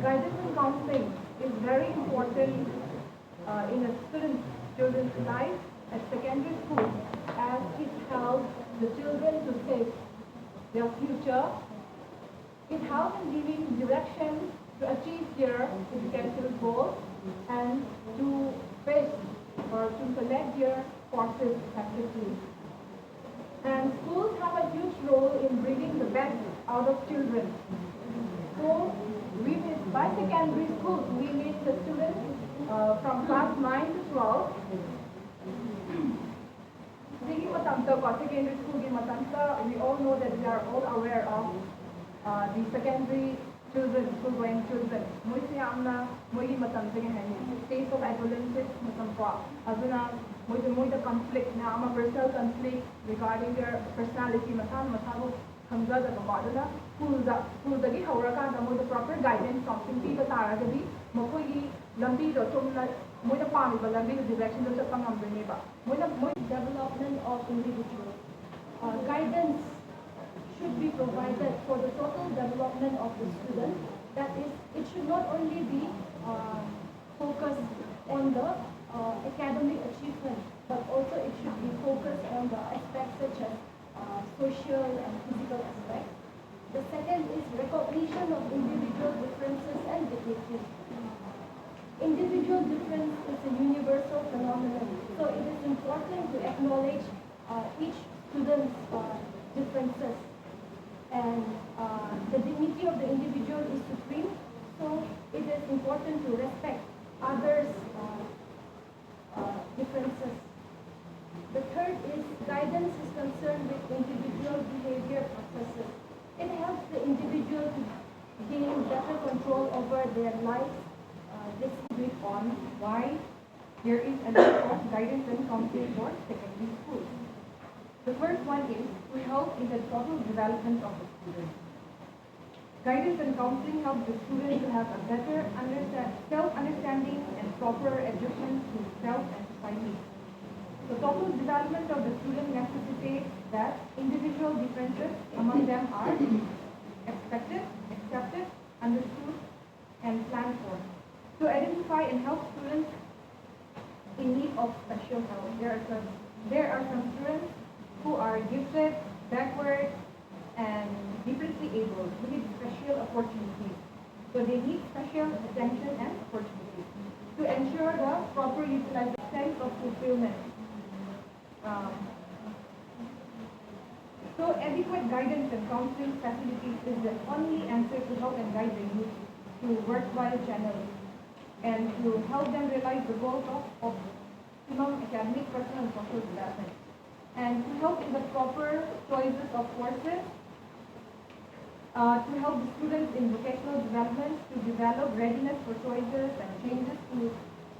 Guidance and counseling is very important in a children's life at secondary school, as it helps the children to shape their future. It helps in giving direction to achieve their educational goals and to face or to select their courses effectively. And schools have a huge role in bringing the best out of children. So by secondary schools, we meet the students from class 9 to 12. Secondary school, we all know that we are all aware of the secondary children, school-going children. Stage of adolescence, conflict, personal conflict regarding their personality, school-dagi hauraka the proper guidance counseling piba taragadi makoigi lambi do chumna moida pamiba lambi the direction do chappa ngambeneba moida development of individuals. Guidance should be provided for the total development of the student. That is, it should not only be focused on the academic achievement, but also it should be focused on the aspects such as social and physical aspects. The second is recognition of individual differences and dignities. Individual difference is a universal phenomenon, so it is important to acknowledge each student's differences. And the dignity of the individual is supreme, so it is important to respect others' differences. The third is guidance is concerned with individual behavior processes. It helps the individual to gain better control over their lives. This is on why there is a lot of guidance and counseling for secondary schools. The first one is to help in the total development of the student. Guidance and counseling help the student to have a better self-understanding and proper adjustment to self and society. The total development of the student necessitates that individual differences among them are expected, accepted, understood, and planned for. To identify and help students in need of special help. There are some students who are gifted, backward, and differently able, who need special opportunities. So they need special attention and opportunities to ensure the proper utilization sense of fulfillment. So adequate guidance and counseling facilities is the only answer to help and guide the youth to worthwhile channels and to help them realize the goals of academic, personal, and social development, and to help in the proper choices of courses, to help the students in vocational development to develop readiness for choices and changes, to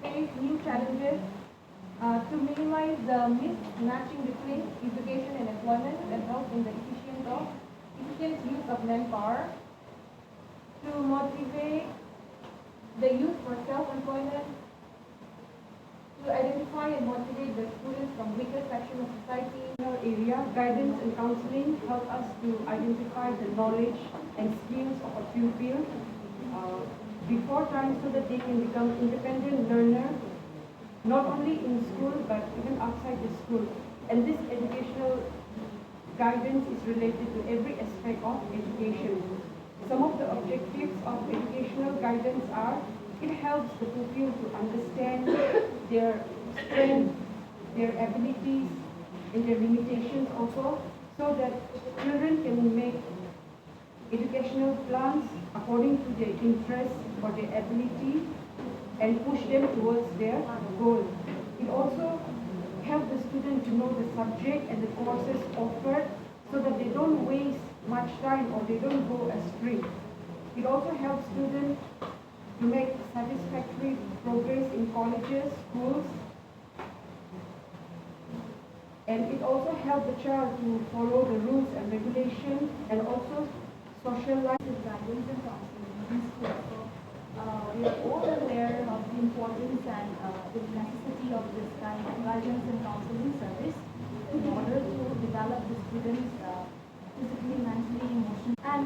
face new challenges, to minimize the mismatching between education and employment, and help in the efficient use of manpower, to motivate the youth for self-employment, to identify and motivate the students from weaker section of society. In our area, guidance and counseling help us to identify the knowledge and skills of a pupil before time so that they can become independent learners, not only in school but even outside the school. And this educational guidance is related to every aspect of education. Some of the objectives of educational guidance are: it helps the pupil to understand their strengths, their abilities, and their limitations also, so that children can make educational plans according to their interests or their ability and push them towards their goal. It also helps the student to know the subject and the courses offered so that they don't waste much time or they don't go astray. It also helps students to make satisfactory progress in colleges, schools, and it also helps the child to follow the rules and regulations and also socialize. Guidance and counseling in school. So we are all aware of the importance and the necessity of this kind of guidance and counseling service in order to develop the students physically, mentally, emotionally. And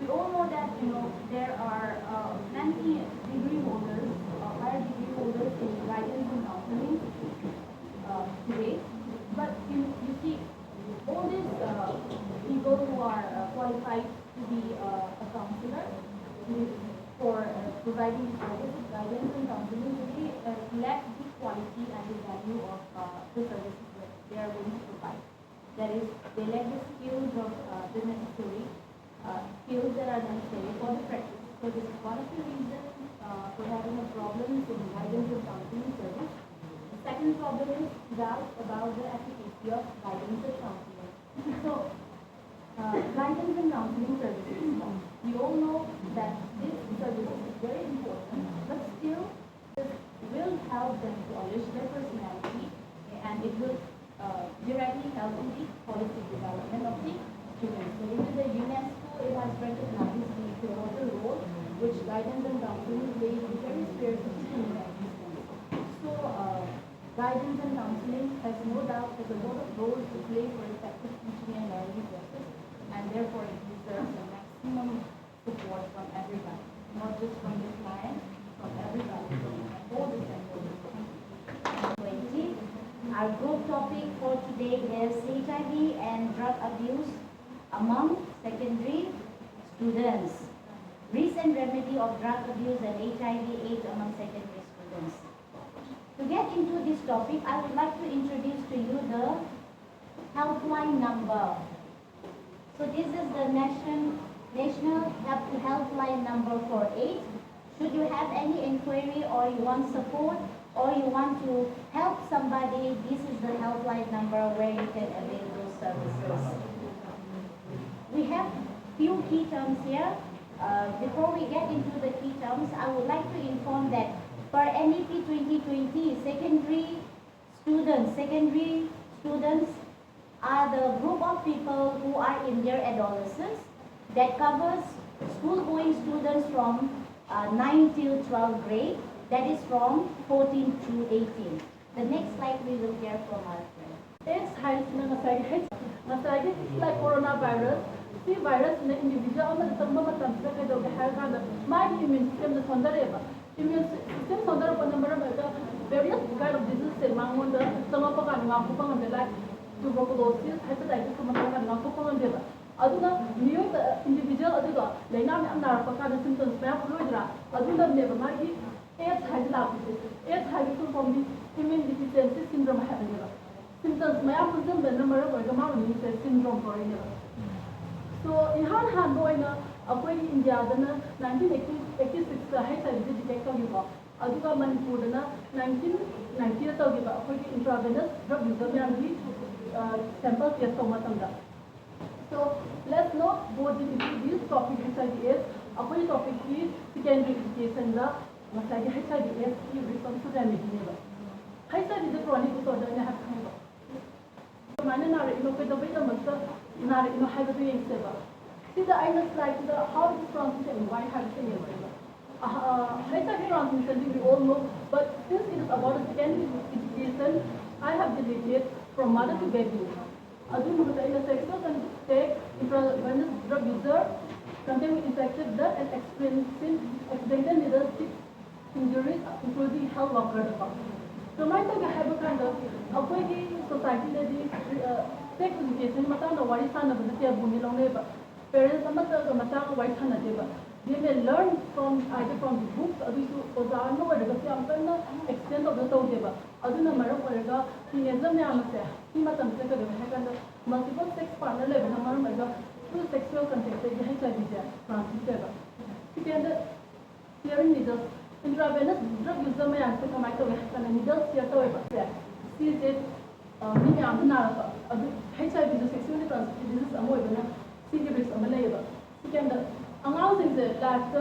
we all know that there are many degree holders, higher degree holders in guidance and counseling today. But you see, all these people who are qualified to be a counselor for providing services, guidance and counseling really lack the quality and the value of the services that they are going to provide. That is, they lack the skills of the necessary skills that are necessary for the practice. So this is one of the reasons for having a problem in guidance and counseling service. The second problem is doubt about the efficacy of guidance and counseling. So guidance and counseling services, we all know that this service is very important, but still this will help them to polish their personality, and it will directly help in the holistic development of the students. So even the UNESCO, it has recognized the pivotal role which guidance and counseling play in very spiritual human existence. So guidance and counseling has no doubt has a lot of roles to play for effective teaching and learning process, and therefore it deserves the maximum support from everybody, not just from the client, from everybody, from all the stakeholders. 20. Our group topic for today is HIV and drug abuse among secondary students. Recent remedy of drug abuse and HIV/AIDS among secondary students. To get into this topic, I would like to introduce to you the helpline number. So this is the national helpline number for AIDS. Should you have any inquiry or you want support or you want to help somebody, this is the helpline number where you can avail those services. We have few key terms here. Before we get into the key terms, I would like to inform that for NEP 2020, secondary students are the group of people who are in their adolescence that covers school-going students from 9 till 12th grade, that is from 14 to 18. The next slide we will hear from our friend. AIDS has like coronavirus. See virus in the individual my immune system is on the level. Immune system on the number of various kind of diseases among the some of the like tuberculosis, hepatitis, aduna new individual aduna laina am narapaka symptoms map fluidra aduna never magi AIDS has AIDS has from the immune deficiency syndrome happening. Symptoms may have the number of the syndrome for so in hand going in India 1986 HIV detect aduga Manipur 1990 intravenous drug user sample test so let's not go into this topic HIV/AIDS. Topic is secondary education HIV/AIDS response to damage. HIV is a chronic disorder and have see the I slide to the how it is transmitted and why have it HIV transmission we all know, but since it is about a secondary education, I have deleted from mother to baby. In a sexual contact, intravenous drug user contained with infected blood and experiencing accidental needle stick injuries, including health worker. So my thing I have a kind of society that is sex education, matana wari sana bhatiya buni loneba. Parents amata matana wari sana deba. They may learn from either from the books, adusu ozano or the amkana extent of the todeba. Aduna maram orga teenager me amase. Himatam seka the multiple sex partner level amaram through sexual contact HIV transmitted. Second, hearing needles. Intravenous drug user may answer to my needles here to see it HIV is sexually transmitted disease amoeba serious amaleba. Second, announcing the last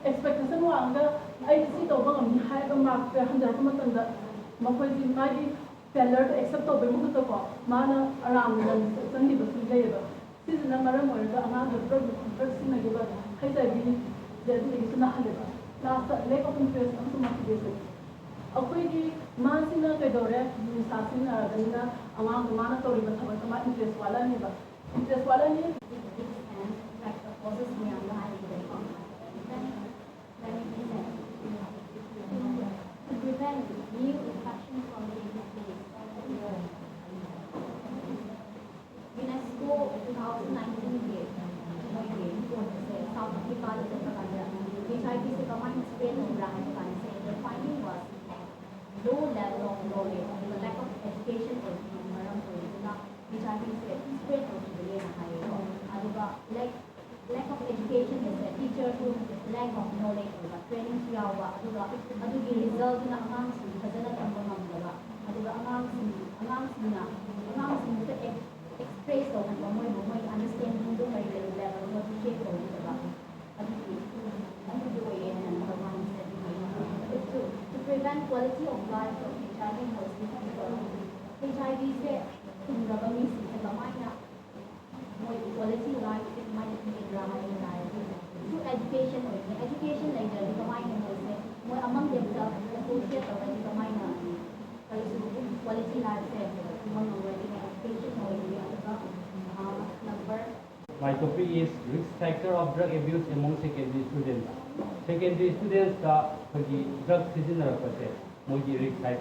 expectation wanga I see the one high mark 100 failure to accept the mana around the labor. This is the number of drugs in the HIV is not last lack of interest and so motivation. Mansina Kedore, Sasina, among the mandatory but interest Walani. Interest Walani And causes To prevent new infection from taking place. UNESCO 2019 के South Africa HIV से combined spread of Ramadan say the finding was low level of knowledge, the lack of education was HIV से spread of the lack of education is a teacher who lack of knowledge or training yawa adugi result na angangsing fazana tamba ngamdaba aduga angangsing to express or moy understanding do may level not shape or daba adugi way and to prevent quality of life of HIV positive people HIV se tunraba mi sa gamaya moy quality life it might be drama in life through education like the gamaya more among themselves associate or the gamaya quality life se one already education or number. My topic is risk factor of drug abuse among secondary students. Secondary students का कोई drug सिजनरपसे मोगी risk है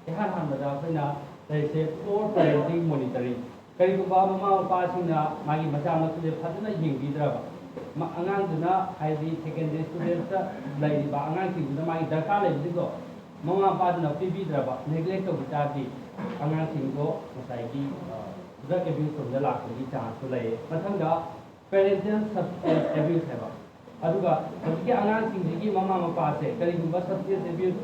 यहाँ हम बता अपना जैसे for parenting monitoring कई को बाबा माँ पासिंग ना मागी मचा मत ले फटना यिंगी द्रवा मा अंगांग दुना हाइडी secondary students का लाइडी बा अंगांग की दुना मागी दरकार ले जिसको माँ पास ना पीबी द्रवा neglect तो बिचारी अंगांग सिंगो मसाइकी drug abuse from the lack of the chance to lay. Matanga, parental substance abuse have. Aduga, but the anansi, Mama Pase, Kariba substance abuse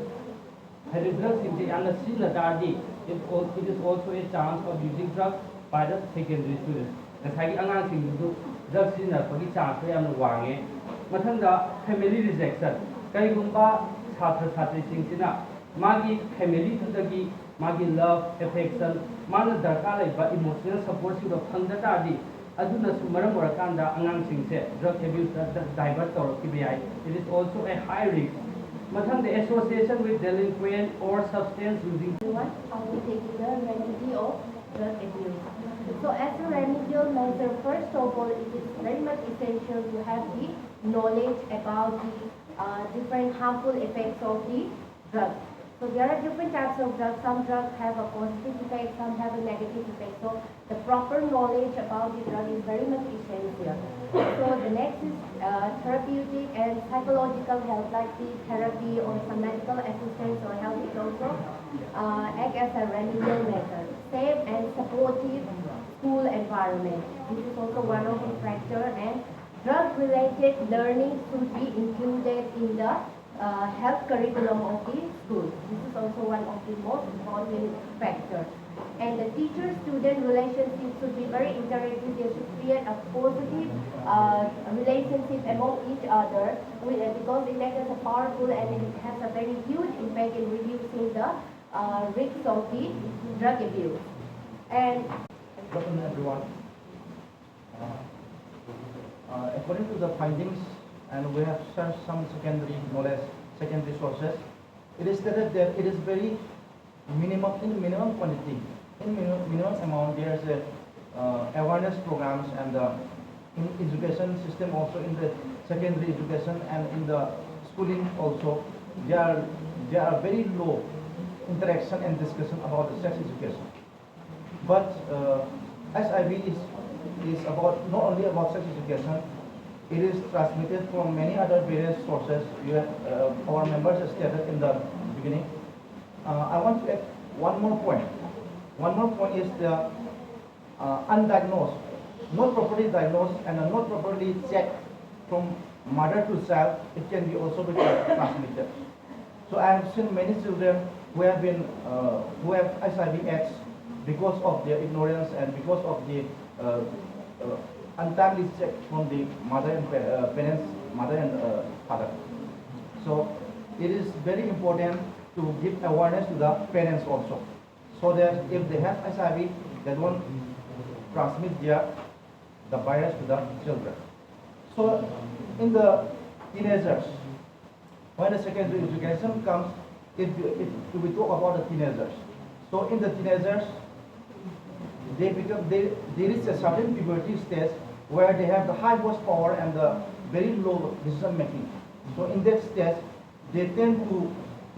had a drug in the Anasila Tardi. It is also a chance of using drugs by the secondary students. The Sagi anansi do drugs in a Pagi chance and Wange. Matanga, family rejection. Karigumba, Satra Satri Singsina, Magi, family to the Gi. Magi love, affection, mana darkar laiba emotional support si dok thangda tadi aduna sumaram orakanda angang singse drug abuse divert tawrokibiyai. It is also a high risk. Mathang the association with delinquent or substance using. How to take the remedy of drug abuse. So as a remedial measure, first of all, it is very much essential to have the knowledge about the different harmful effects of the drug. So there are different types of drugs. Some drugs have a positive effect, some have a negative effect. So the proper knowledge about the drug is very much essential. So the next is therapeutic and psychological help, like the therapy or some medical assistance or help is also act as a remedial measure. Safe and supportive school environment. This is also one of the factors, and drug-related learning should be included in the health curriculum of the school. This is also one of the most important factors. And the teacher-student relationship should be very interactive. They should create a positive relationship among each other because it acts as a powerful and it has a very huge impact in reducing the risks of the drug abuse. And good afternoon, everyone. According to the findings, and we have searched some secondary knowledge, secondary sources, it is stated that it is very minimum quantity, in minimum amount. There is a awareness programs and in education system also, in the secondary education and in the schooling also, there are very low interaction and discussion about the sex education. But SIV is about not only about sex education. It is transmitted from many other various sources. Our members stated in the beginning. I want to add one more point. One more point is the undiagnosed, not properly diagnosed and not properly checked from mother to child. It can be also be transmitted. So I have seen many children who have been who have HIV/AIDS because of their ignorance and because of the untimely check from the mother and parents, mother and father. So it is very important to give awareness to the parents also, so that if they have HIV, they don't transmit the virus to the children. So in the teenagers, when the secondary education comes, if we talk about the teenagers, so in the teenagers, they reach a certain puberty stage where they have the high horsepower and the very low decision making. So in that stage, they tend to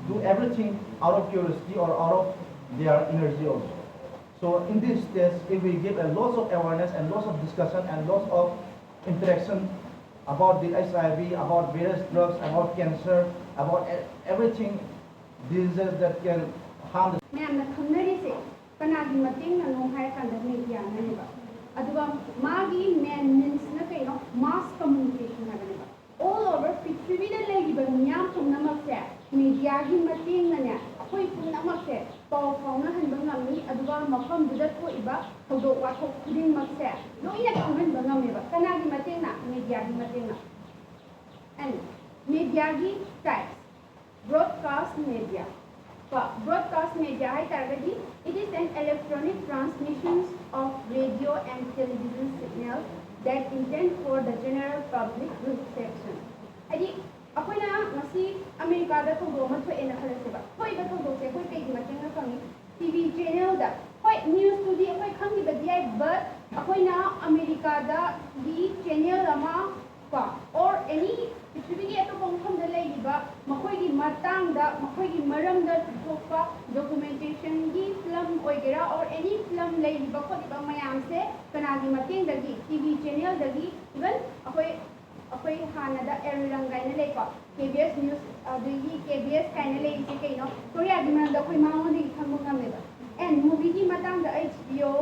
do everything out of curiosity or out of their energy also. So in this stage, if we give a lot of awareness and lots of discussion and lots of interaction about the HIV, about various drugs, about cancer, about everything, diseases that can harm the ꯃꯌꯥꯝꯅ ꯈꯪꯅꯔꯤꯁꯦ ꯀꯅꯥꯒꯤ ꯃꯇꯦꯡꯅꯅꯣ ꯍꯥꯏꯔꯀꯥꯟꯗ ꯃꯦꯗꯤꯌꯥꯅꯅꯦꯕ ꯑꯗꯨꯒ ꯃꯥꯒꯤ main ꯃꯤꯟꯁꯅ ꯀꯩꯅꯣ ꯃꯥꯁ communication ꯍꯥꯏꯕꯅꯦꯕ all over ꯄ꯭ꯔꯤꯊꯤꯕꯤꯗ ꯂꯩꯔꯤꯕ ꯃꯤꯌꯥꯝ ꯄꯨꯝꯅꯃꯛꯁꯦ ꯃꯦꯗꯤꯌꯥꯒꯤ ꯃꯇꯦꯡꯅꯅꯦ ꯑꯩꯈꯣꯏ ꯄꯨꯝꯅꯃꯛꯁꯦ ꯄꯥꯎ ꯐꯥꯎꯅꯍꯟꯕ ꯉꯝꯃꯤ ꯑꯗꯨꯒ ꯃꯐꯝꯗꯨꯗ ꯊꯣꯛꯏꯕ ꯊꯧꯗꯣꯛ ꯋꯥꯊꯣꯛ ꯈꯨꯗꯤꯡꯃꯛꯁꯦ ꯂꯣꯏꯅ ꯈꯪꯍꯟꯕ ꯉꯝꯃꯦꯕ ꯀꯅꯥꯒꯤ ꯃꯇꯦꯡꯅ ꯃꯦꯗꯤꯌꯥꯒꯤ ꯃꯇꯦꯡꯅ and ꯃꯦꯗꯤꯌꯥꯒꯤ types broadcast media broadcast media ꯍꯥꯏꯇꯥꯔꯒꯗꯤ it is an electronic transmissions of radio and television signals that intend for the general public reception ꯍꯥꯏꯗꯤ ꯑꯩꯈꯣꯏꯅ ꯉꯁꯤ ꯑꯃꯦꯔꯤꯀꯥꯗ ꯊꯧꯗꯣꯛ ꯑꯃ ꯊꯣꯛꯑꯦꯅ ꯈꯜꯂꯁꯦꯕ ꯊꯣꯛꯏꯕ ꯊꯧꯗꯣꯛꯁꯦ ꯑꯩꯈꯣꯏ ꯀꯩꯒꯤ ꯃꯇꯦꯡꯅ ꯈꯪꯉꯤ ꯇꯤꯚꯤ ꯆꯦꯅꯦꯜꯗ ꯍꯣꯏ ꯅ꯭ꯌꯨꯁꯇꯨꯗꯤ ꯑꯩꯈꯣꯏ ꯈꯪꯈꯤꯕꯗꯤ ꯌꯥꯏ ꯕꯠ ꯑꯩꯈꯣꯏꯅ ꯑꯃꯦꯔꯤꯀꯥꯗꯒꯤ ꯆꯦꯅꯦꯜ ꯑꯃ or any ꯄ꯭ꯔꯤꯊꯤꯕꯤꯒꯤ ꯑꯇꯣꯞꯄ ꯃꯐꯝꯗ ꯂꯩꯔꯤꯕ ꯃꯈꯣꯏꯒꯤ ꯃꯇꯥꯡꯗ ꯃꯈꯣꯏꯒꯤ ꯃꯔꯝꯗ ꯊꯣꯛꯄ ꯗꯣꯀꯨꯃꯦꯟꯇꯦꯁꯟꯒꯤ ꯐꯤꯂꯝ ꯑꯣꯏꯒꯦꯔꯥ or any ꯐꯤꯂꯝ ꯂꯩꯔꯤꯕ ꯈꯣꯠꯂꯤꯕ ꯃꯌꯥꯝꯁꯦ ꯀꯅꯥꯒꯤ ꯃꯇꯦꯡꯗꯒꯤ ꯇꯤꯚꯤ ꯆꯦꯅꯦꯜꯗꯒꯤ ꯏꯚꯟ ꯑꯩꯈꯣꯏ ꯍꯥꯟꯅꯗ ꯑꯦꯔꯤꯔꯪ ꯀꯥꯏꯅ ꯂꯩꯀꯣ KBS ꯅ꯭ꯌꯨꯁ ꯑꯗꯒꯤ KBS ꯀꯥꯏꯅ ꯂꯩꯔꯤꯁꯦ ꯀꯩꯅꯣ ꯀꯣꯔꯤꯌꯥꯒꯤ ꯃꯔꯝꯗ ꯑꯩꯈꯣꯏ ꯃꯉꯣꯟꯗꯒꯤ ꯈꯪꯕ ꯉꯝꯃꯦꯕ and movieꯒꯤ ꯃꯇꯥꯡꯗ HBO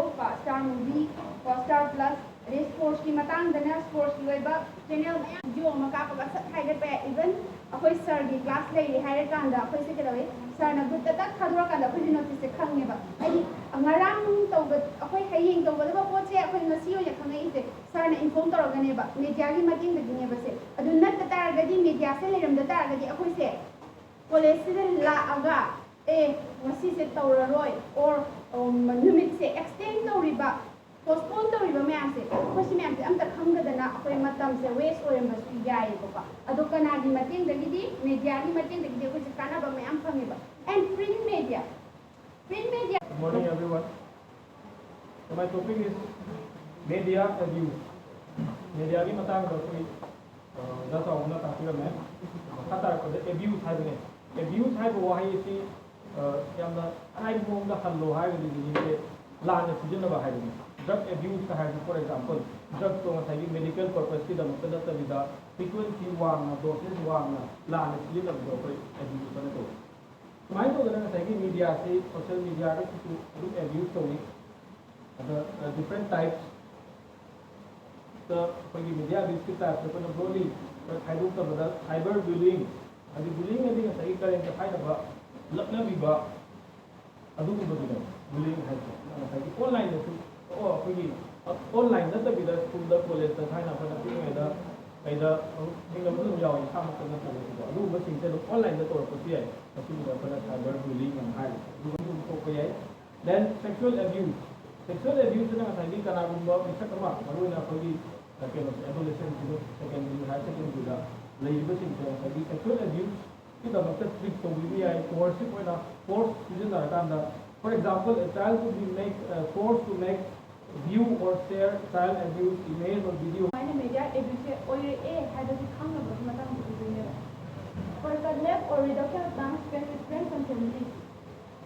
Star Movie Star Plus ꯑꯗꯩ ꯁ꯭ꯄꯣꯔꯠꯁꯀꯤ ꯃꯇꯥꯡꯗꯅ ꯁ꯭ꯄꯣꯔꯠꯁꯀꯤ ꯑꯣꯏꯕ ꯆꯦꯅꯦꯜ ꯃꯌꯥꯝ ꯚꯤꯗꯤꯑꯣ ꯑꯃ ꯀꯥꯞꯄꯒ ꯁꯠ ꯍꯥꯏꯒꯠꯄ ꯌꯥꯏ ꯏꯚꯟ ꯑꯩꯈꯣꯏ ꯁꯔꯒꯤ ꯀ꯭ꯂꯥꯁ ꯂꯩꯔꯦ ꯍꯥꯏꯔꯀꯥꯟꯗ ꯑꯩꯈꯣꯏꯁꯦ ꯀꯩꯗꯧꯋꯤ ꯁꯔꯅ ꯒ꯭ꯔꯨꯞꯇ ꯇꯛ ꯊꯥꯗꯣꯔꯀꯥꯟꯗ ꯑꯩꯈꯣꯏꯁꯦ ꯅꯣꯇꯤꯁꯁꯦ ꯈꯪꯉꯦꯕ ꯍꯥꯏꯗꯤ ꯉꯔꯥꯡ ꯇꯧꯕ ꯑꯩꯈꯣꯏ ꯍꯌꯦꯡ ꯇꯧꯒꯗꯕ ꯄꯣꯠꯁꯦ ꯑꯩꯈꯣꯏ ꯉꯁꯤ ꯑꯣꯏꯅ ꯈꯪꯉꯛꯏꯁꯦ ꯁꯔꯅ ꯏꯟꯐꯣर्म ꯇꯧꯔꯒꯅꯦꯕ ꯃꯦꯗꯤꯌꯥꯒꯤ ꯃꯇꯦꯡꯗꯒꯤꯅꯦꯕꯁꯦ ꯑꯗꯨ ꯅꯠꯇ ꯇꯥꯔꯒꯗꯤ ꯃꯦꯗꯤꯌꯥꯁꯦ ꯂꯩꯔꯝꯗ ꯇꯥꯔꯒꯗꯤ ꯑꯩꯈꯣꯏꯁꯦ ꯀꯣꯂꯦꯖꯁꯤꯗ ꯂꯥꯛꯑꯒ ꯉꯁꯤꯁꯦ ꯇꯧꯔꯔꯣꯏ or ꯅꯨꯃꯤꯠꯁꯦ ꯑꯦꯛꯁꯇꯦꯟ ꯇꯧꯔꯤꯕ ꯄꯣꯁꯄꯣꯟ ꯇꯧꯔꯤꯕ ꯃꯌꯥꯝꯁꯦ ꯑꯩꯈꯣꯏ ꯁꯤ ꯃꯌꯥꯝꯁꯦ ꯑꯝꯇ ꯈꯪꯗꯗꯅ ꯑꯩꯈꯣꯏ ꯃꯇꯝꯁꯦ ꯋꯦꯁ ꯑꯣꯏꯔꯝꯕꯁꯨ ꯌꯥꯏꯑꯕꯀꯣ ꯑꯗꯣ ꯀꯅꯥꯒꯤ ꯃꯇꯦꯡꯗꯒꯤꯗꯤ ꯃꯦꯗꯤꯌꯥꯒꯤ ꯃꯇꯦꯡꯗꯒꯤꯗꯤ ꯑꯩꯈꯣꯏꯁꯦ ꯀꯥꯟꯅꯕ ꯃꯌꯥꯝ ꯐꯪꯉꯦꯕ and print media Good morning, everyone. So my topic is media abuse. Media की मतंग कोई दस आवना काफी का मैं खाता रखो abuse है बने abuse है वो है इसी क्या ना अनाइ बोंग का हल्लो है बने लाने सीजन में है बने drug abuse का है for example drug तो मतलब medical purpose की दम पे दत्ता विदा frequency वांग dosage वांग लाने सीजन में जो कोई abuse बने तो मैं तो कहना चाहिए कि मीडिया से सोशल मीडिया का कुछ abuse तो नहीं the different types the कोई media abuse की types तो कोई broadly I do तो बदल cyber bullying अभी bullying यदि का सही करें तो फायदा बा लगना भी बा अदू भी बदल bullying है तो सही online में तो कोई online ना तो बिना स्कूल दा कॉलेज दा फायदा फायदा फिर में दा những cái vấn đề giàu tham gia cái này thì đủ với trình độ online đó tôi có thể là cái đó là cyber bullying làm hay đủ với một cái ấy then sexual abuse là cái gì cái nào cũng có cái sắc mà đối là cái gì cái là adolescent thì secondary high secondary là lấy với trình độ cái gì sexual abuse cái đó là cái trick to be ai coercive hay là force như là cái đó for example a child could be forced to make view or share child abuse image or video media abuse 하듯이 강력한 마땅한 부분이에요. For the left or reduction of time spent with friends and family.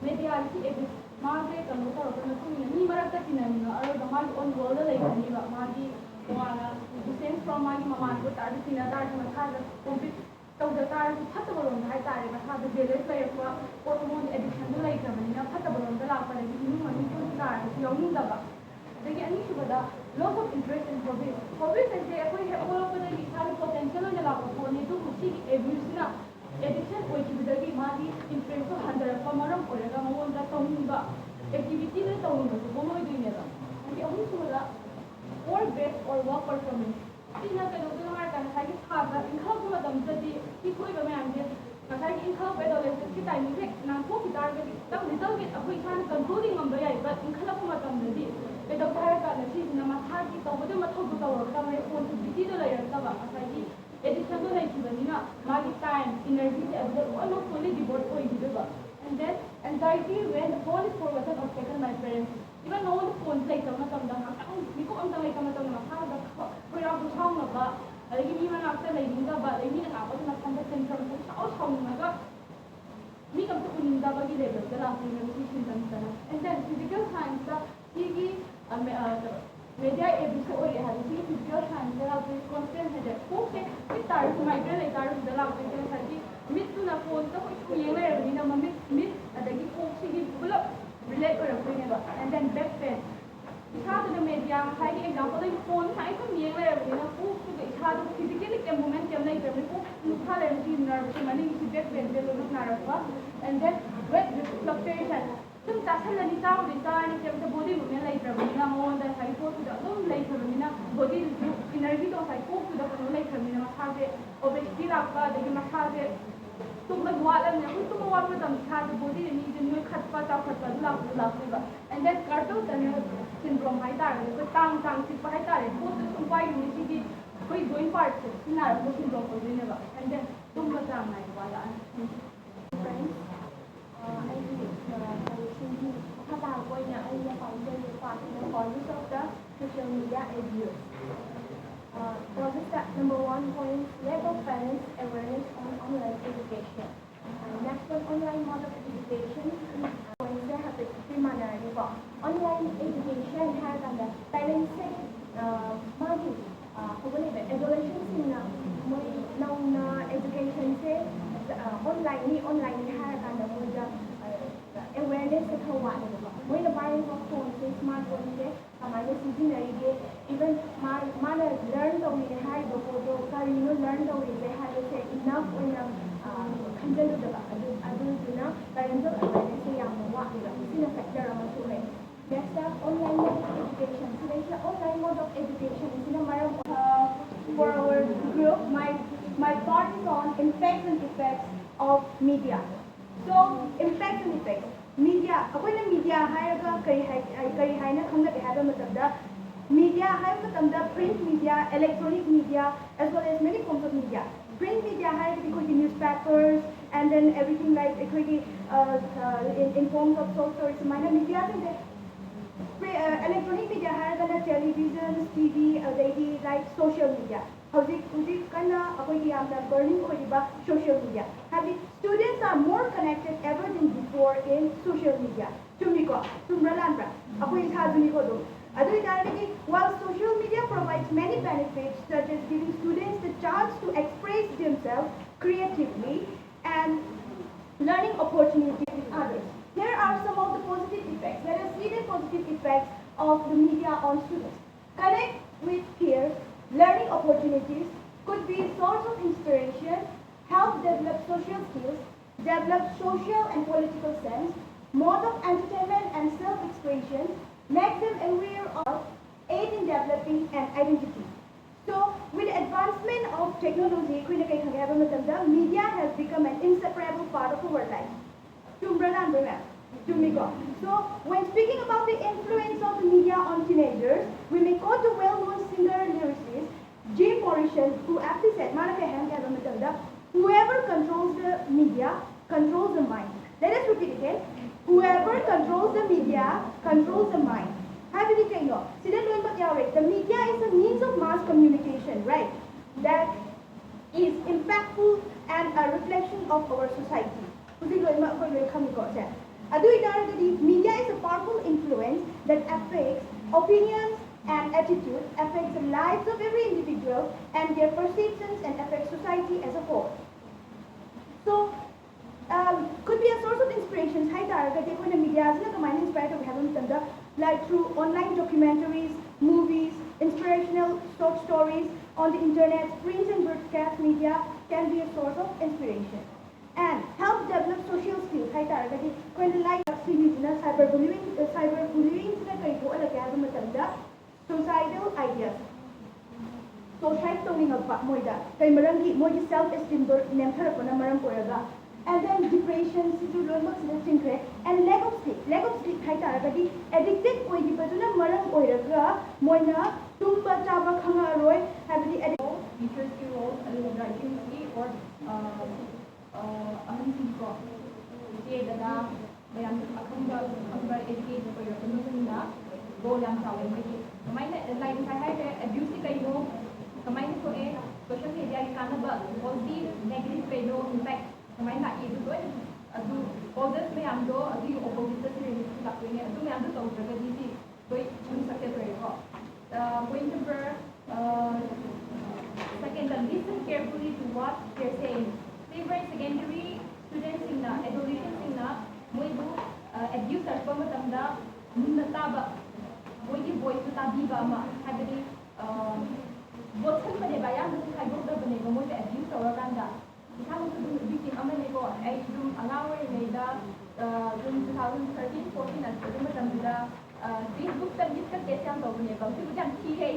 Media abuse मागे कम तो अपना तो नहीं मरा तक नहीं ना और हमारी on world ले गई बा मागी तुम्हारा distance from मागी मामा को तारी सीना तारी में था complete तो जब तारी फट बरों है तारी में था तो जेलस ले हुआ hormone addiction तो ले करनी ना फट बरों तो लाभ पड़ेगी इन्हीं मनी तो तारी यौन दबा देखिए अन्य Shubhada loss of interest in hobbies ऐसे कोई है वो लोग को देखिए सारे potential होने लगा वो नहीं तो कुछ ही abuse ना addiction कोई चीज़ देखिए मागी interest को handle कमरम करेगा वो उनका तोंगा activity में तोंगा तो वो लोग इधर ना क्योंकि अन्य Shubhada work based or work performance इतना करो तो हमारे कारण साइड खासा इनका को मतलब जैसे कि कोई भी मैं आंटे साइड इनका पे तो लेकिन कि टाइम में ना को किताब में तब little bit अभी खान controlling हम बयाई but इनका को मतलब नहीं ꯀꯩꯗꯧ ꯍꯥꯏꯔꯀꯥꯟꯗ ꯁꯤꯁꯤꯅ ꯃꯁꯥꯒꯤ ꯇꯧꯕꯗ ꯃꯊꯧꯗꯨ ꯇꯧꯔꯛꯇꯕ ꯔꯦꯁꯄꯣꯟꯁꯤꯕꯤꯂꯤꯇꯤꯗꯣ ꯂꯩꯔꯛꯇꯕ ꯉꯁꯥꯏꯒꯤ ꯑꯦꯗꯤꯛꯁꯟꯗꯣ ꯂꯩꯈꯤꯕꯅꯤꯅ ꯃꯥꯒꯤ ꯇꯥꯏꯝ ꯏꯅꯔꯖꯤꯁꯦ ꯑꯗꯨꯗ ꯂꯣꯏꯅꯃꯛ ꯐꯨꯜꯂꯤ devote ꯑꯣꯏꯈꯤꯗꯣꯏꯕ and then anxiety when the phone is forgotten or taken by parents even ꯅꯉꯣꯟꯗ ꯐꯣꯟ ꯂꯩꯇꯕ ꯃꯇꯝꯗ ꯉꯥꯛꯇꯪ ꯃꯤꯀꯨꯞ ꯑꯝꯇꯪ ꯂꯩꯇꯕ ꯃꯇꯝꯗ ꯃꯁꯥꯗ ꯈꯣꯏꯔꯥꯎ ꯈꯣꯏꯁꯥꯎꯅꯕ ꯑꯗꯒꯤ ꯃꯤ ꯃꯅꯥꯛꯇ ꯂꯩꯅꯤꯡꯗꯕ ꯑꯗꯒꯤ ꯃꯤꯅ ꯉꯥꯡꯕꯗ ꯈꯪꯗꯕꯒꯤ ꯂꯦꯚꯦꯜꯗ ꯂꯥꯛꯇꯣꯏꯅꯦꯕ ꯁꯤ ꯁꯤꯝꯇꯝꯁꯇꯅ and then physical science ꯁꯤꯒꯤ media abuse ꯑꯣꯏꯔꯦ ꯍꯥꯏꯕ ꯁꯤ physical science ꯂꯥꯛꯇꯣꯏ constant ꯍꯥꯏꯗꯤ ꯀꯣꯛꯁꯦ ꯃꯤꯠ ꯇꯥꯔꯁꯨ migraine ꯂꯩꯇꯥꯔꯁꯨ ꯂꯥꯛꯇꯣꯏꯁꯦ ꯉꯁꯥꯏꯒꯤ ꯃꯤꯠꯇꯨꯅ ꯐꯣꯟꯗ ꯀꯣꯏꯁꯨ ꯌꯦꯡ ꯂꯩꯔꯕꯅꯤꯅ ꯃꯤꯠ ꯑꯗꯒꯤ ꯀꯣꯛꯁꯤꯒꯤ ꯄꯨꯂꯞ relate ꯑꯣꯏꯔꯛꯇꯣꯏꯅꯦꯕ and then back pain इसादुना media high example like phone high तो येंग ले रबिना पूक तो इसादु फिजिकली के मूवमेंट केम नहीं करने पूक लुखा ले रही नर्व से मनी किसी बैक पेन पे लोग नारकवा एंड देन वेट फ्लक्चुएशन तुम तासल लनी ताऊ दिता ने केम तो बॉडी मूवमेंट लाइक रबिना मोन द हाई पोट द तुम लाइक रबिना बॉडी एनर्जी तो हाई पोक तो द लाइक रबिना मसा से ओबेसिटी लापा देखि मसा से तुम लोग वाला ने कुछ तुम वाला में तम था जो बॉडी ने जिन में खटपा लापा and then carpal tunnel syndrome high तारे को टांग सिप हाई तारे पोस्ट तुम पाई यूनिटी की कोई गोइंग पार्ट से ना वो syndrome हो जाने वाला and then तुम बताओ ना वाला friends I thinkถ้าบางคนเนี่ยไอ้เนี่ยฟังเรื่องความที่เราบอกที่ชอบจะ social media abuse for this number 1 point lack of parents awareness on online education next one online mode of education point ได้ค่ะเป็นที่มาในนี้บอก online education ให้กันแบบ parents มาที่เขาก็เลยแบบ adolescents นะไม่น้องนะ education เช่ online นี่ online นี่ให้กันแบบมันจะ awareness จะเข้าวัดเลยบอกไม่ระบายว่า phone เช่ smartphone เช่ทำไมไม่ซื้อไหนดี even มาเลย learn ตรงนี้ให้ดูโปรโตการีนู้ learn ตรงนี้ให้เลย say enough ไว้นะคันจะรู้แบบดูนะ parental awareness อย่างว่าที่เรา factor เรามาช่วย next up online mode of education so there's an online mode of education in a For our group, my part is on impacts and effects of media. So impacts and effects. Media, अखोइना media हायरगा करी हायना खंगा के हायबा मतलब media हायबा मतलब print media, electronic media, as well as many forms of media. Print media हायरगा because the newspapers and then everything like in forms of short stories. Minor media electronic media हायरगा television, TV, like social media. How's kana akoigi amna burning hoiba social media. Students are more connected ever than before in social media. Tumiko, tumralandra. Akoi haduni ko do. Adu idarigi while social media provides many benefits such as giving students the chance to express themselves creatively and learning opportunities with others. Here are some of the positive effects. Let us see the positive effects of the media on students. Connect with peers. Learning opportunities could be a source of inspiration, help develop social skills, develop social and political sense, mode of entertainment and self-expression, make them aware of, aid in developing an identity. So, with the advancement of technology, media has become an inseparable part of our life. So, when speaking about the influence of the media on teenagers, we may quote the well-known singer and lyricist Jim Morrison, who aptly said, whoever controls the media controls the mind. Let us repeat again. Whoever controls the media controls the mind. How did you think of? The media is a means of mass communication, right? That is impactful and a reflection of our society. Media is a powerful influence that affects opinions and attitudes, affects the lives of every individual and their perceptions and affects society as a whole. So, could be a source of inspiration. Media like through online documentaries, movies, inspirational short stories on the internet, print and broadcast media can be a source of inspiration. And help develop social skills. Like cyberbullying societal ideas. Society self-esteem and then depression, and lack of sleep. Addicted Teachers' role like or social media is kind of all these negative impact ꯑꯗꯨ oldest ꯃꯌꯥꯝꯗꯣ ꯑꯗꯨꯒꯤ ꯑꯣꯄꯣꯖꯤꯠꯇ ꯁꯤꯔꯦꯅꯤꯁꯤ ꯂꯥꯛꯇꯣꯏꯅꯦ ꯑꯗꯨ ꯃꯌꯥꯝꯗꯣ ꯇꯧꯗ꯭ꯔꯒꯗꯤ ꯁꯤ ꯂꯣꯏ ꯑꯗꯨꯝ success ꯑꯣꯏꯔꯦꯀꯣ point number second, listen carefully to what they're saying. Favorite secondary students in the adolescents in the moibu abuse tarpa matamda munna taba moigi voice to tabiba ama habidi vote kan bane ba yang mutu kai vote bane ba moi abuse tawraganda isang mutu victim ama ne ko ai dum angawe ne da 2013 14 at dum matamda Facebook tan discuss kesam tawne ba tu jam thi hai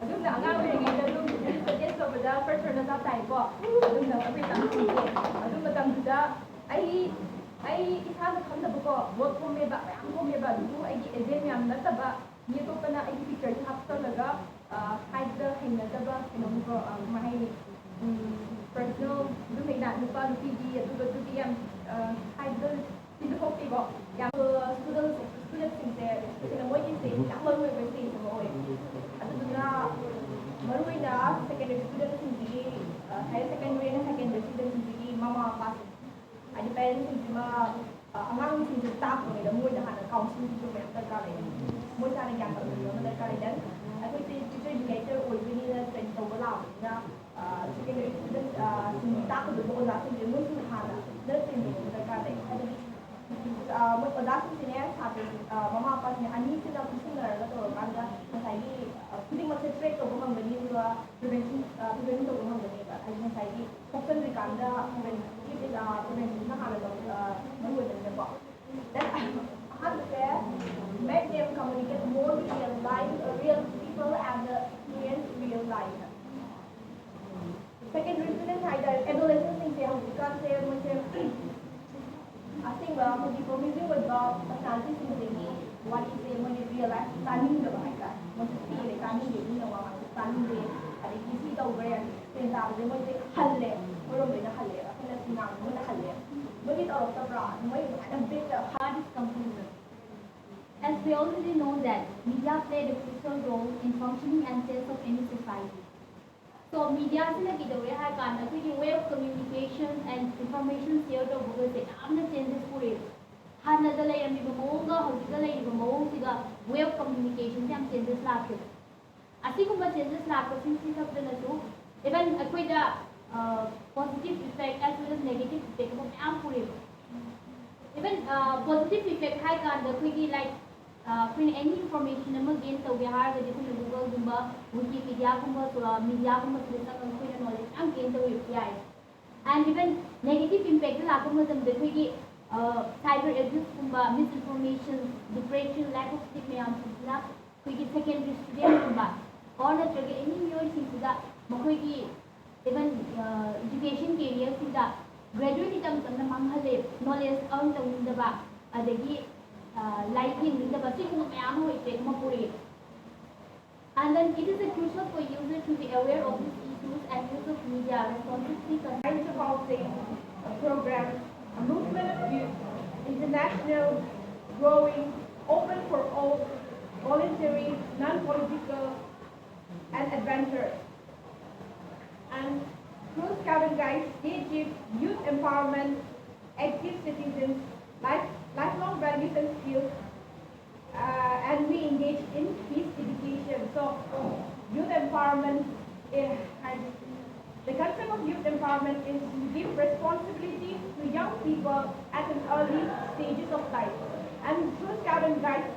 adum na angawe ne da dum suggest tawda first na ta tai ko adum na apai tam thi adum matamda ai isang khamda ko vote ko me ba am ko me ba du ai gi agent yam na ta ba ni to pana ai picture hap ta laga hide hinna ta ba kinom ko mahai personal du me da nupa du pg adu du yam hide the hope ko yang students sing there sing mo ji sing yang maru ai sing mo ai adu na maru ai na secondary students sing ji higher secondary na secondary students sing ji mama pas ada parents sing ma amang sing staff ko da mo da hana counseling ko me ta ka le mo ta na yang ta lo na ka le dan aku teacher educator already na train to la na secondary students sing staff ko do la sing mo sing hana da sing mo ta ka le mo da sing ne sa te mama pas ne ani sing na sing na la to kan da sai ni putting much straight to mang bani wa prevention to mang bani ba ai sai ni focus ri kan da prevention na hala lo mo da ba then how to say make them communicate more real life real people and experience real life secondary students either adolescents thing se hum kan se mujhe I think मुझे promising with personality thinking what is it when you realize planning the right मुझे feel है planning ये नहीं हुआ planning ये अरे किसी तो गया चिंता मुझे मुझे हल्ले मुझे मुझे हल्ले अपने सिंगार मुझे हल्ले मुझे तो सब रात मुझे a bit hard is computer. As we already know that media played a crucial role in functioning and sales of any society. So media is like the way I can the way of communication and information shared of Google say amna changes for it. Hana the lay and the monga, how the lay the monga way of communication and changes like it. I think about changes like a since of the two, even a quite positive effect as well as negative effect of am for it. Even positive effect I can the quickly like when any information again so we have the different Google gumba Wikipedia gumba to media gumba to the knowledge and gain the API and even negative impact la gumba the quickly cyber abuse gumba misinformation depression lack of sleep me am na quickly secondary student gumba or the any new things that quickly even education career sida graduate terms and manghale knowledge earn the ba adagi liking the basic mayamo effect mapuri and then it is crucial for users to be aware of these issues and use of media responsibly Kinds of housing program, a movement of youth, international, growing, open for all, voluntary, non-political, and adventurous. And through Scout and Guides, they achieve youth empowerment, active citizens, lifelong values and skills, and we engage in peace education. So, youth empowerment the concept of youth empowerment is to give responsibility to young people at an early stages of life. And through Scout and Guides,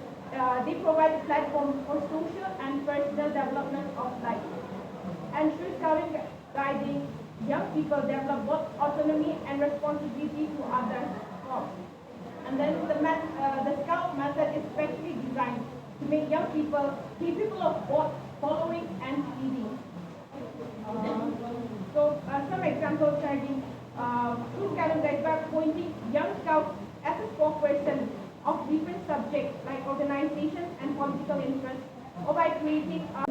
they provide a platform for social and personal development of life. And through Scout and Guiding, young people develop both autonomy and responsibility to others. And then the Scout method is specially designed to make young people capable of both following and leading. Some examples starting through Scout and Guides by appointing young scouts as a spokesperson of different subjects like organization and political interest, or by creating a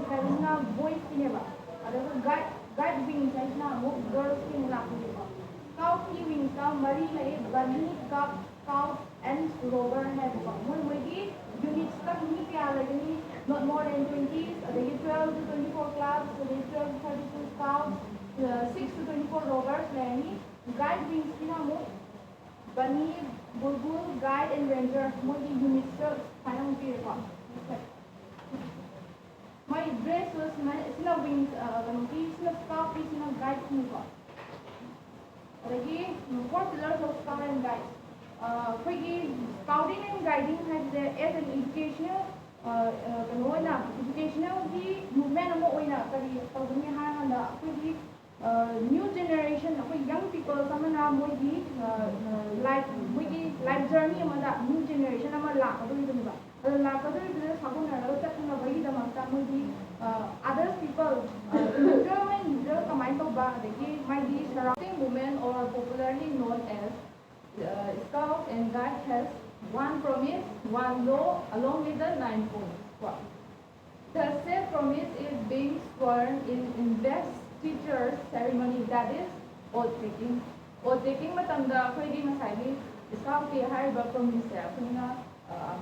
voice cinema. Guide wing girls in Scout wing Marie Bunny Scout and Rover have units not more than 20, 12 to 24 clubs, 12 to 32 scouts, 6 to 24 rovers, guide wings Bunny, Bulbul, Guide, and Ranger, mogi unit sir, final period. My dress was sila wings, sila scout, sila guide ko. Lagi, 4 pillars of scout and guide. Scouting and guiding has as an educational educational movement new generation young people life journey new generation other people surrounding women or popularly known as Scout and Guide has one promise, one law, along with the 9 points. The said promise is being sworn in investiture ceremony, that is oath taking. Oath taking matamda ako'y masagi Scout ki hariba promise ako'y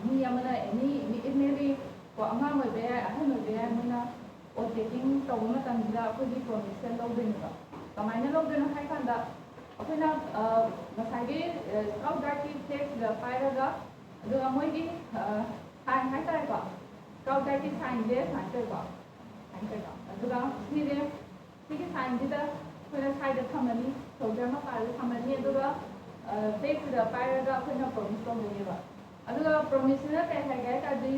mi amana it may be ko ama mo be ahan mo be muna oath taking to matamda ako'y promise lawdin ka. Kamay na lawdin hay kanda okay na masagi Scout Guide takes the pyraga do amoy sign hay tayo ba Scout Guide sign there sign tayo ba aduga sige sign dita kuna side company so dama ka company aduga take the pyraga kuna promise ko mo ba aduga promise na kay hay ka di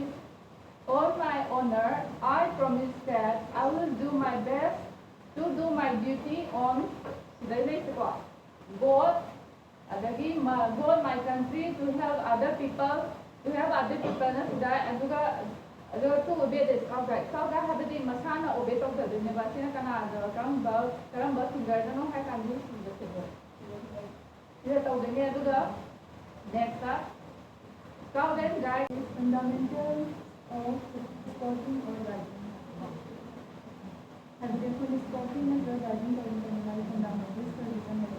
on my honor I promise that I will do my best to do my duty on both both my country to help other people na sila aduga to obey the Scout Guide habiti masana obey to sa din ba sina kana karamba singer na no hay kan use the singer sila to din aduga next Scout and Guide is fundamental of sporting or riding and therefore sporting and riding are internal fundamentals for reason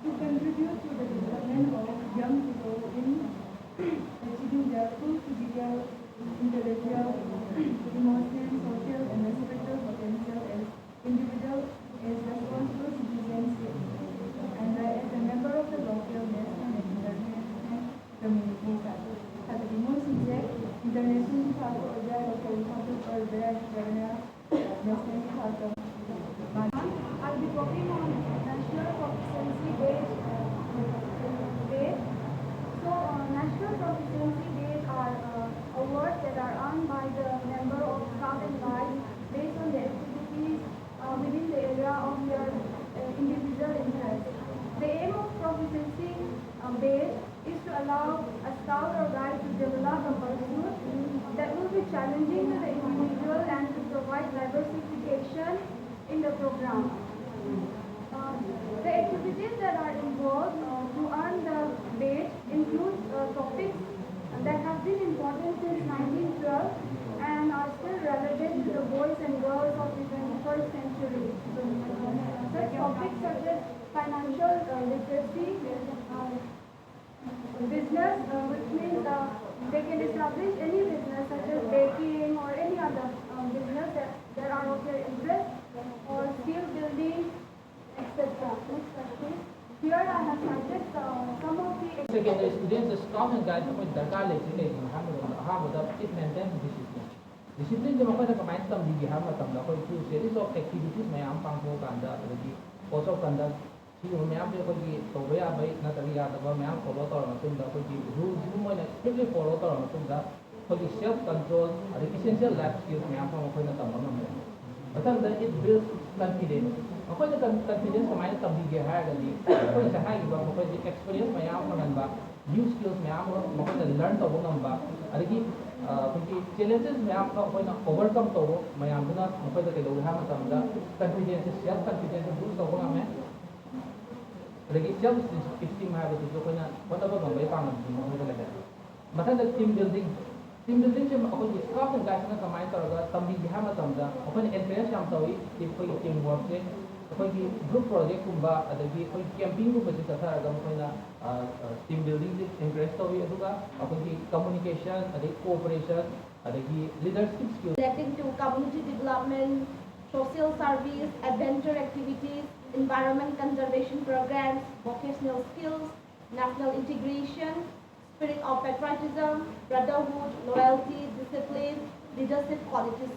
to contribute to the development of young people in achieving their full physical, intellectual, emotional, social, and spiritual potential as individuals, as responsible citizens, and as a member of the local, national, and international communities. At the most international part of the local or their national part of I'll be talking on national proficiency based. So national proficiency days are awards that are earned by the member of Scout and Guide based on the activities within the area of their individual interest. The aim of proficiency base is to allow a Scout or Guide to develop a pursuit that will be challenging to the individual and to provide diversification in the program. The activities that are involved to earn the badge include topics that have been important since 1912 and are still relevant to the boys and girls of the 21st century. Such topics such as financial literacy, business, which means they can establish any business such as baking or any other business that are of their interest, or skill building, etc. Next question. Here I have cited some of the secondary students Scout and Guide ko darkar lekin ahamada it maintain discipline je makoy kamay tam di ha ma tam la ko two series of activities mayam pang ho kanda adi also kanda si mayam je ko gi to ya bai na tari ya da mayam follow tor ma tum da ko gi rules mo na strictly follow tor ma tum da ko gi self control adi essential life skills mayam pang ko na tam ma ma matam da it builds confidence ako na confidence kamay tam di ha da di ko sa hai ba ko di experience mayam man ba new skills mayam mo ko na learn to bo nam ba adi because challenges mayam ka ko na overcome to mayam na mo ko da ke do ha ma tam da confidence self confidence boost to ko na adi self esteem ha ba to ko na wala ba gam bai pa ma mo ko da matan da team building je ako ji Scout and Guide na kamay taraga tambi ha ma tam da ako ni encourage am tawi if ko team work je ako gi group project kumba adagi ko camping ko ba sa taraga mo na team building je encourage tawi aduga ako gi communication adi cooperation adagi leadership skills relating to community development, social service, adventure activities, environment conservation programs, vocational skills, national integration, spirit of patriotism, brotherhood, loyalty, discipline, leadership qualities.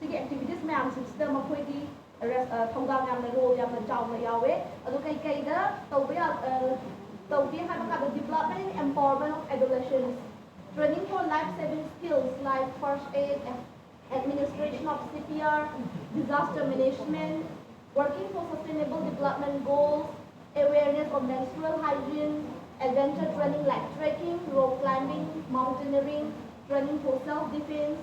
Sigi activities makhoi thonggang yamna role yamna chawna yawe adu kai da tawbiya tawbi ha development and empowerment of adolescents, training for life-saving skills like first aid, administration of CPR, disaster management, working for sustainable development goals, awareness of menstrual hygiene, adventure training like trekking, rope climbing, mountaineering, training for self-defense,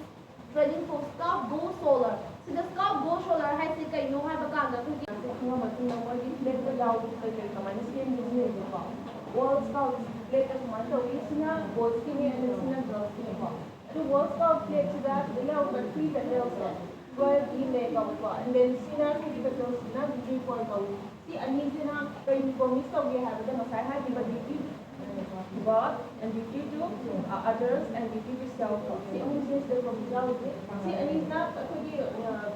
training for Scout Go Solar. So the Scout Go Solar has a kind of World Scouts latest martial arts both senior and senior girls the World Scout played to that the level of 3 levels 12 email and then senior girls na 3.0 see anina kay promise ko we have the masai ha di duty to God and duty to others and duty to self see anina the from see anina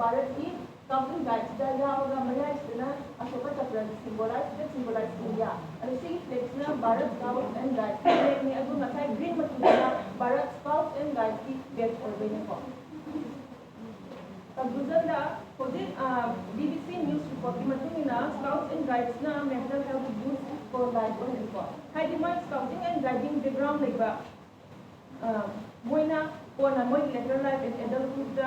Bharat ki Government guides the Maya Stina, Ashoka Chakra, symbolize India. And see, Flexna, Bharat Scouts and Guides, make me a good Masai green material, Bharat Scouts and Guides, get organic form. Guzalda, for the BBC News report, Matunina, Scouts and Guides, mental health boost for life on report. High demand scouting and guiding the ground labor. Moina, Pona, Moi, later life and adulthood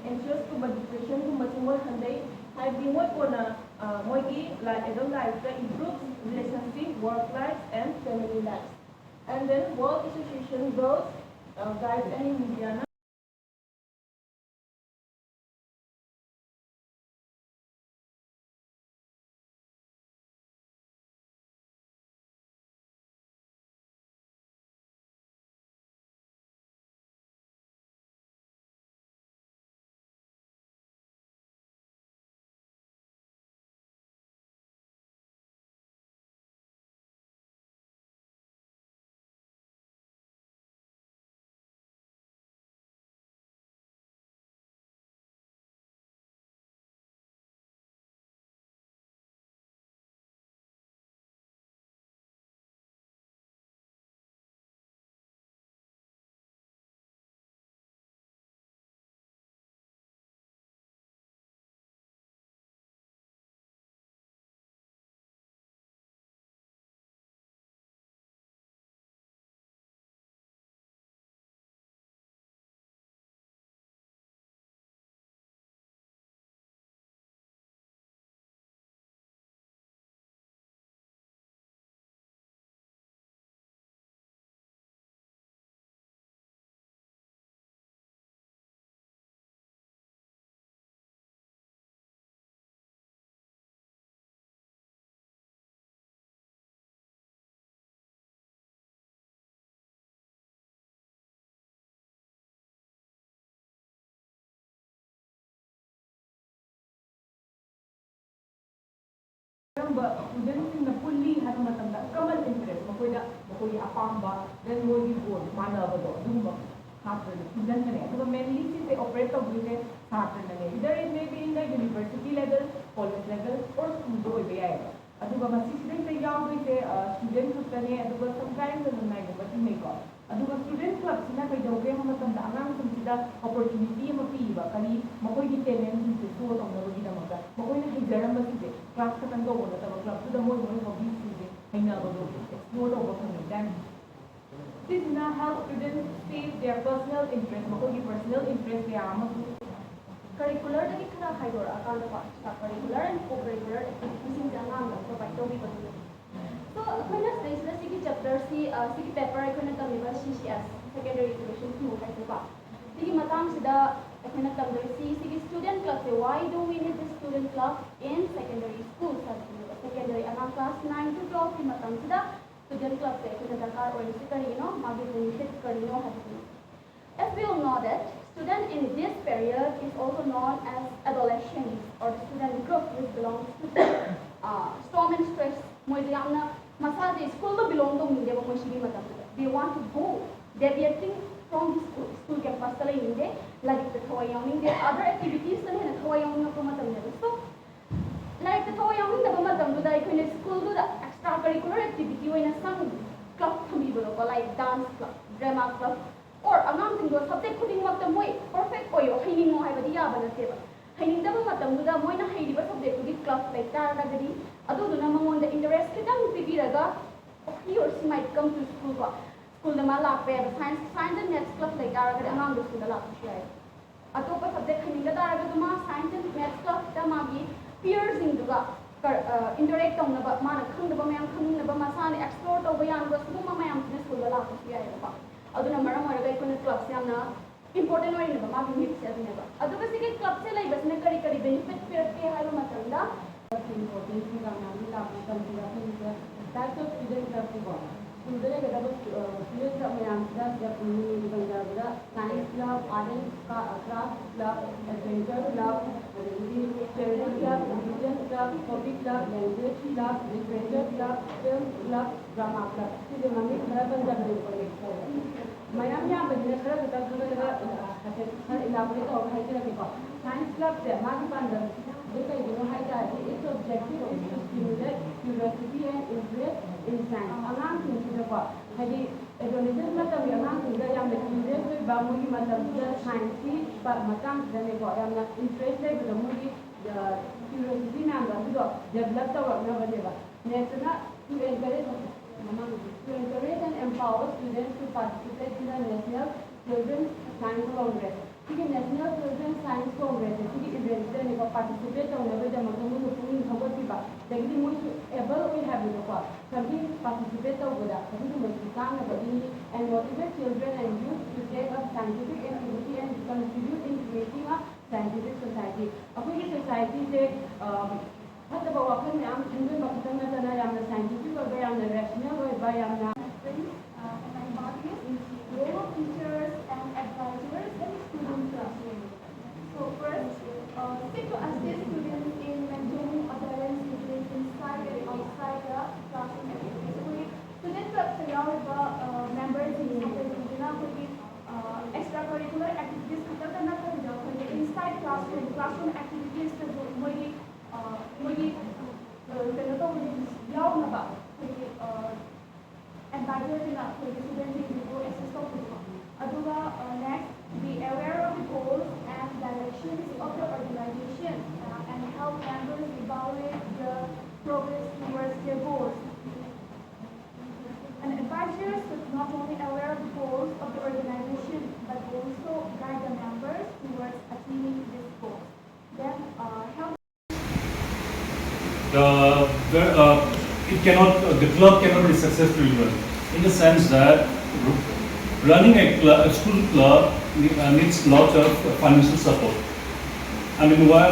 ensures to depression to matumol handai have been what Pona, Moigi, like adult life that improves relationship, work life, and family life. And then World Association Girls, Guides and Media. Students in the fully have common interest, Makoi Apamba, then Modi board, Manavado, Dumba, Harper, student, mainly since they operate with a Harper. Either it may be in the university level, college level, or school. Aduga masisida sa yaw student kutane aduga sometimes aduga student club sina kay dawge mo matanda ang sida opportunity mo piba kani makoy di talent din so tong no gida maga makoy na higara maside class ka tango mo ta club to the mo hobby side ay na go explore over from them. This na help students save their personal interest makoy personal interest kaya curricular na kita kayo account pa sa curricular and co-curricular activities in ang provide to people. So, when I say sige chapter sige paper ko na kami ba CCS secondary education mo kayo pa. Sige matang sida ako na kami sige student club why do we need the student club in secondary school secondary ang class 9 to 12 matang sida student club ko na dakar or mag-initiate kanino hatin. As we all know that student in this period is also known as adolescents or the student group which belongs to storm and stress. Masada school belong to media they want to go. Deviating strong school campus ta leinde like the thawai yawning the other activities ta hena thawai yawning ko matam ne so like the thawai yawning da matam du da ikoi school du da extracurricular activity oina sang club thami bo ko like dance club drama club or angang ting do subject khuding mak ta moi perfect oyo haining mo hai badi ya ba na te ba haining da matam du da moi na hairi ba subject du club like ta da gadi adu du na mangon da interest kitang pibiraga he or she might come to school ko school da mala pe science and maths club like da ga angang du school da la shi ai atopa subject haining da ga du ma science and maths club da ma gi peers in du ga interact tong na ba ma na khang da ba mayam khang na ba ma sa ne explore to ba yan ba su ma mayam ne school da la shi ai ba adu na mara mara ga ikon club se amna important oi na ba ma gi mix se ne ba adu ba se ke club se lai bas ne kari kari benefit pe ke hai ma tang da important thing that we have done is types of students have to go. Students get about students of Amsterdam, the science club, art and craft club, adventure club, charity club, religion club, hobby club, language club, literature club, film club, drama club. This is mami khara banda bade ko. Mayam ya bade khara bada khara elaborate aur hai ke science club se magi banda its objective is to stimulate curiosity and interest in science. Angang thing ko hadi adolescent matam angang thing yam na curious with bamugi matam science ki matam dane ko yam na interest le bamugi curiosity na ba do develop ta na ba ba next na to encourage and empower students to participate in the National Children's Science Congress. ठीक है national children science Congress ठीक है event ने को participate होने में जब मतलब मुझे पूरी खबर थी बात लेकिन मुझे एबल वी हैव नो का कभी पार्टिसिपेट हो गया कभी तो मुझे काम है बड़ी and motivate children and youth to take up scientific activity and contribute in creating a scientific society अपनी सोसाइटी से मतलब वाकई में हम हिंदू मकसद में जाना या हम साइंटिफिक और या हम रैशनल और या हम role of teachers and advisors in student classroom. So first, seek to assist students in maintaining adherence between inside and outside the classroom activities. Students are surrounded by members in extracurricular activities. Inside classroom activities advisors in students in go assist of aduga next be aware of the goals and directions of the organization and help members evaluate the progress towards their goals. And advisors should not only aware of the goals of the organization but also guide the members towards achieving these goals. Then help the club cannot be successful even, in the sense that running a school club needs lots of financial support. I mean, one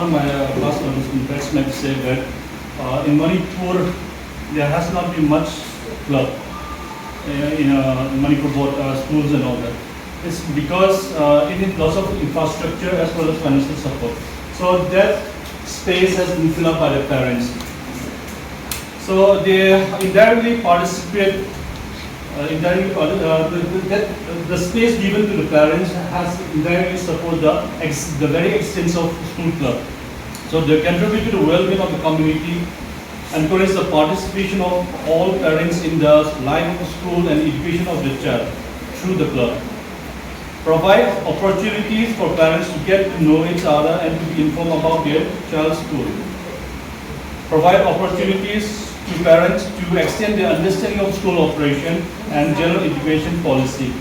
of my classmates in Westmead said that in Manipur there has not been much club in Manipur, both schools and all that. It's because it needs lots of infrastructure as well as financial support. So that space has been filled up by the parents. So they indirectly participate. The space given to the parents has indirectly supported the very extent of school club. So they contribute to the well-being of the community, encourage the participation of all parents in the life of the school and education of the child through the club. Provide opportunities for parents to get to know each other and to be informed about their child's school. Provide opportunities to parents to extend their understanding of school operation and general education policy.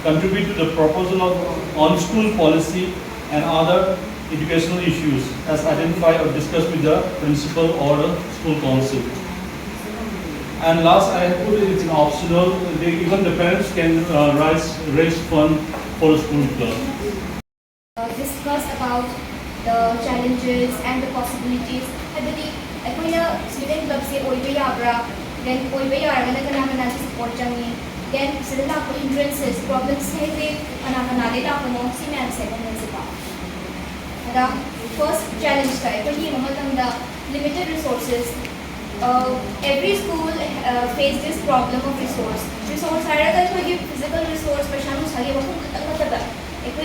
Contribute to the proposal on school policy and other educational issues as identified or discussed with the principal or the school council. And last, I put it in optional. Even the parents can raise fund for a school club. Discuss about the challenges and the possibilities. Student club se oiba yabra, then oiba yaragana kana support changi, then sidala ko hindrances, problems hai ana le ta no si man se ban se pa. The first challenge tha ko ye mahatang the limited resources every school face this problem of resource. Resource hierarchy ko physical resource person sagi ba kung katanga ko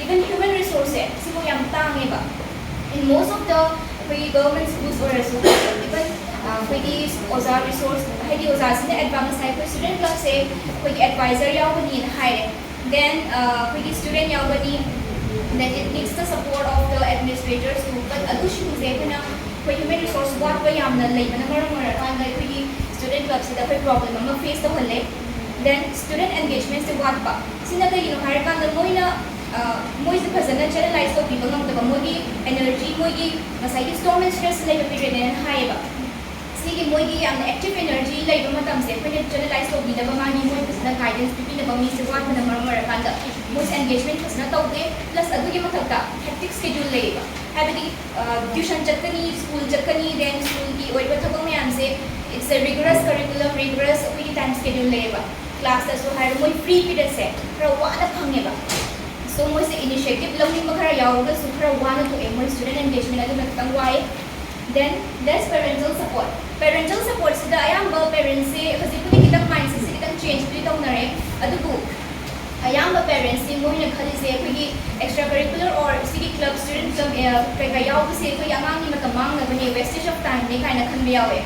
even human resource sibo yang tangi ba. In most of the government schools or even oza resource hedi oza sine advance hai student club se advisor yaugani hire. Then student yaugani, then it needs the support of the administrators too. But adushi na human resource what ba yamna lay na maramara kan student club se da problem ama face the halle. Then student engagement se what ba sinaga hire kan da moi se phazana channelize to people ngam da moi energy moi masai storm and stress lay period and high ba sigi moi active energy lay ba matam se phane channelize to bi da ba mani moi phazana guidance pipi da ba mi se what na maramara kan da moi engagement phazana tawde plus adu gi mathak da hectic schedule lay ba habidi tuition chatkani school chatkani then school ki oi ba thabang mayam se it's a rigorous curriculum rigorous time schedule lay ba class so hire moi free period se ra wa na phange ba. So moi se initiative learning makara yaoga so khara wana to moi student engagement adu matang wai. Then there's parental support. Parental support sida ayamba parents se hazikuni kitang mindset se kitang change bi tawnare adubu ayamba parents se moi na khali se khigi extracurricular or city club student club ka yaoga se khoi angang ni matamang na bani wastage of time ne kaina khan bi yawe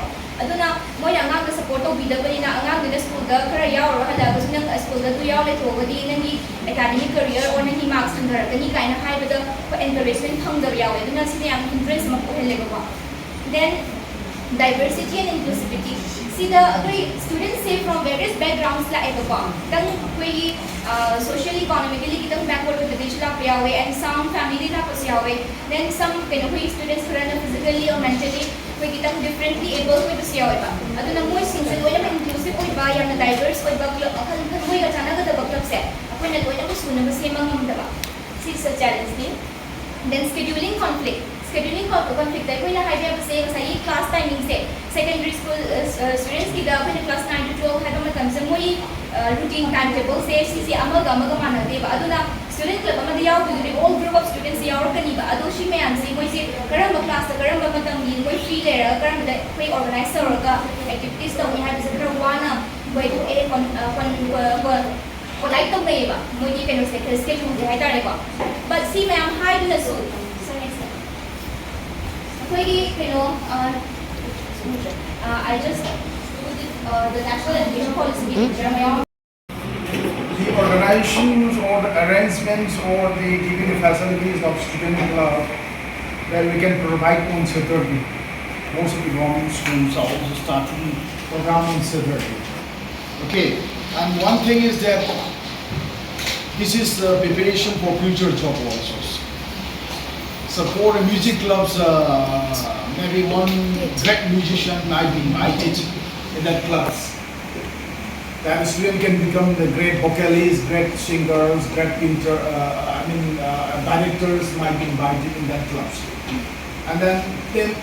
aduna moi angang da support to bi da bani na angang de school da khara yaw ro hala ga sunang school da tu yaw le thogadi nangi academic career or nangi marks thang dar kani kaina hai ba da encouragement thang dar yawe aduna sine am interest ma ko hele ba. Then diversity and inclusivity. See the students say from various backgrounds la eba ba tang koi socially economically kitang backward with the digital yawe and some family na pas yawe. Then some koi students khara physically or mentally koi kitang differently able koi pas yawe ba aduna moi single koi na inclusive koi ba yang diverse koi ba club akal koi ga chana ga da club se koi na koi na ko suna ba se mang da ba. See such challenge ni. Then scheduling conflict. Scheduling conflict है कोई ना highway अब से सही class timing से secondary school students की दा अपने class 9 to 12 है तो मतलब से मोई routine timetable से CC अमग माना दे बा अदुना student club अमद याव बिल्कुल all group of students याव कनी बा अदु शी में आंसी मोई से करम class तो करम मतलब ये मोई free ले रहा करम दा कोई organizer का activities तो यहाँ बिल्कुल करम वाना कोई तो को लाइक तो नहीं बा मोई ये पेनो से schedule है तारे बा but सी में हम high ना सो I just the national education policy. The organizations or the arrangements or the giving the facilities of student club that we can provide on Saturday. Most of the government schools are also starting program on Saturday. Okay, and one thing is that this is the preparation for future job also. Support music clubs, maybe one great musician might be invited in that class. That student can become the great vocalists, great singers, great painter, directors might be invited in that class. And then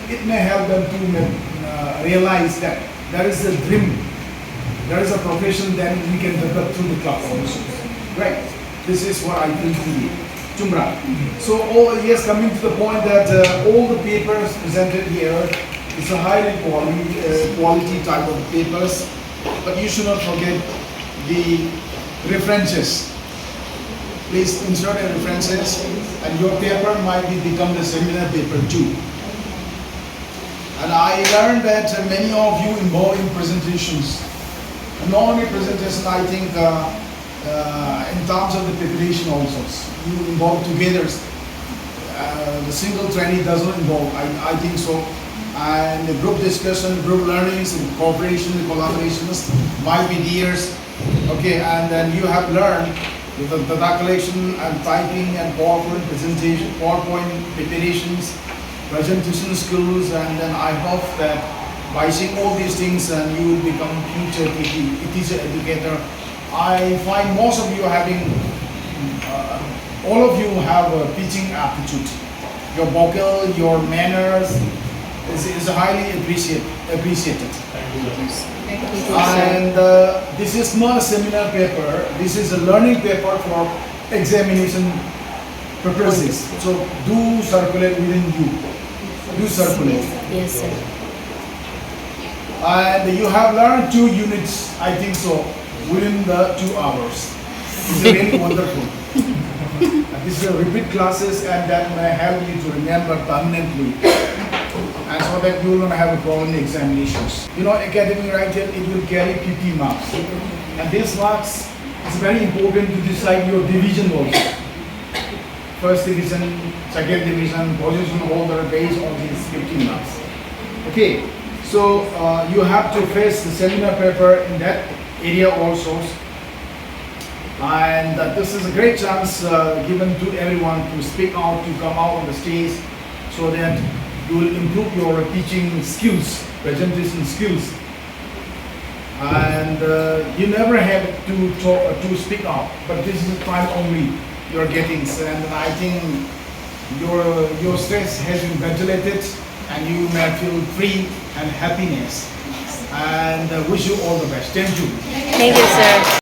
it may help them to realize that there is a dream, there is a profession that we can develop through the club also. Right, this is what I think to you. Chumra. So, yes, coming to the point that all the papers presented here is a highly quality type of papers, but you should not forget the references. Please insert the references, and your paper might become the seminar paper too. And I learned that many of you involved in presentations. Not only presentation, I think in terms of the preparation also. You involve together. The single training does not involve, I think so. And the group discussion, group learnings, and cooperation, and collaborations might be years. Okay, and then you have learned the data collection and typing and PowerPoint presentation, PowerPoint preparations, presentation skills, and then I hope that by seeing all these things, and you will become future teacher educator. I find most of you having. All of you have a teaching aptitude. Your vocal, your manners is highly appreciated. And this is not a seminar paper. This is a learning paper for examination purposes. So do circulate within you. Do circulate. Yes, sir. And you have learned 2 units, I think so, within the 2 hours. It's really wonderful. This is a repeat classes, and that may help you to remember permanently, and so that you will not have a problem in examinations. You know, academic writing, it will carry 50 marks, and these marks is very important to decide your division also. First division, second division, position holder based on these 50 marks. Okay, so you have to face the seminar paper in that area also. And this is a great chance given to everyone to speak out, to come out on the stage, so that you will improve your teaching skills, presentation skills. And you never have to talk, to speak out, but this is the time only you are getting. And I think your stress has been ventilated, and you may feel free and happiness. And wish you all the best. Thank you. Thank you, sir.